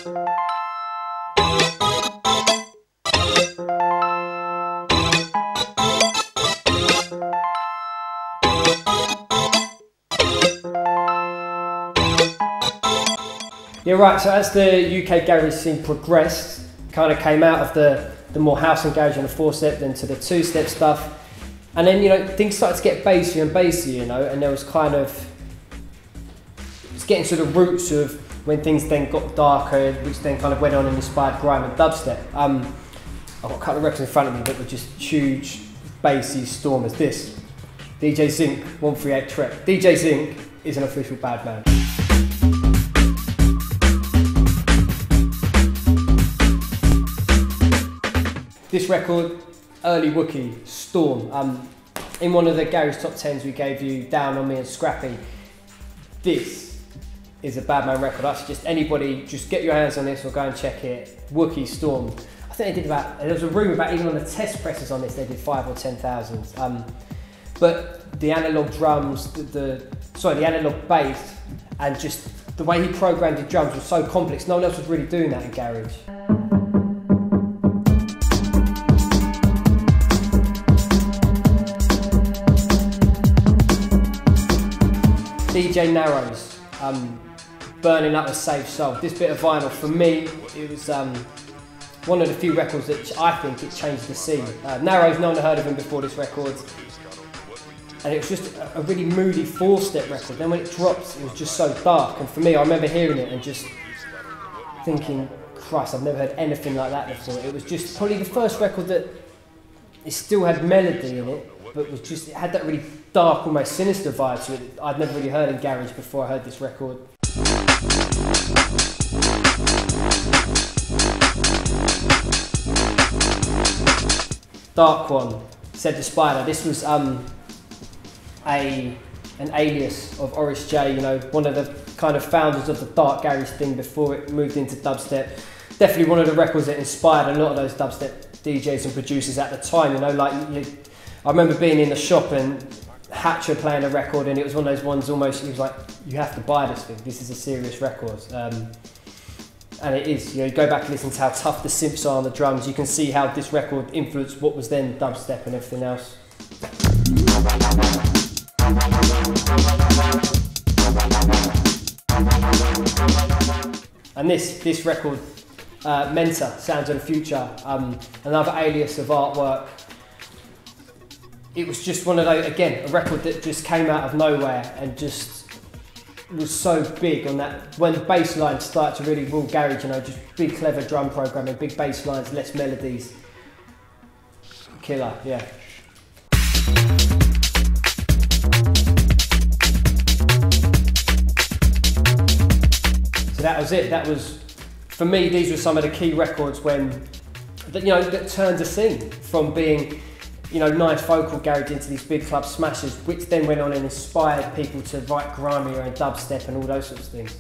Yeah, right, so as the UK garage scene progressed, kind of came out of the more house and garage and the 4-step, then to the 2-step stuff, and then, you know, things started to get bassier and bassier, you know, and there was kind of, it's getting to the roots of when things then got darker, which then kind of went on and inspired grime and dubstep. I've got a couple of records in front of me that were just huge, bassy stormers. This, DJ Zinc 138 Trek. DJ Zinc is an official bad man. This record, early Wookie, Storm. In one of the garage top 10s we gave you, Down on Me and Scrappy. This is a bad man record. I suggest anybody just get your hands on this or go and check it. Wookie, Storm. I think they did about, there was a rumour about even on the test presses on this they did 5,000 or 10,000. But the analog drums, the analog bass, and just the way he programmed the drums was so complex. No one else was really doing that in garage. DJ Narrows, Burning Up a Safe Soul. This bit of vinyl, for me, it was one of the few records that I think it changed the scene. Narrows, no one had heard of him before this record. And it was just a really moody 4-step record. Then when it drops, it was just so dark. And for me, I remember hearing it and just thinking, Christ, I've never heard anything like that before. It was just probably the first record that it still had melody in it, but was just, it had that really dark, almost sinister vibe to it. I'd never really heard in garage before I heard this record. Dark One, Said the Spider. This was an alias of Oris J, you know, one of the kind of founders of the dark garage thing before it moved into dubstep. Definitely one of the records that inspired a lot of those dubstep DJs and producers at the time, you know, like, I remember being in the shop and Hatcher playing a record, and it was one of those ones almost, he was like, you have to buy this thing, this is a serious record. And it is, you know, you go back and listen to how tough the synths are on the drums, you can see how this record influenced what was then dubstep and everything else. And this record, Mentor, Sounds of the Future, another alias of artwork. It was just one of those, again, a record that just came out of nowhere and just was so big on that, when the bass lines started to really rule garage, you know, just big clever drum programming, big bass lines, less melodies. Killer, yeah. So that was it. That was, for me, these were some of the key records when, you know, that turned the scene from being, you know, nice vocal garage into these big club smashes, which then went on and inspired people to write grimier and dubstep and all those sorts of things.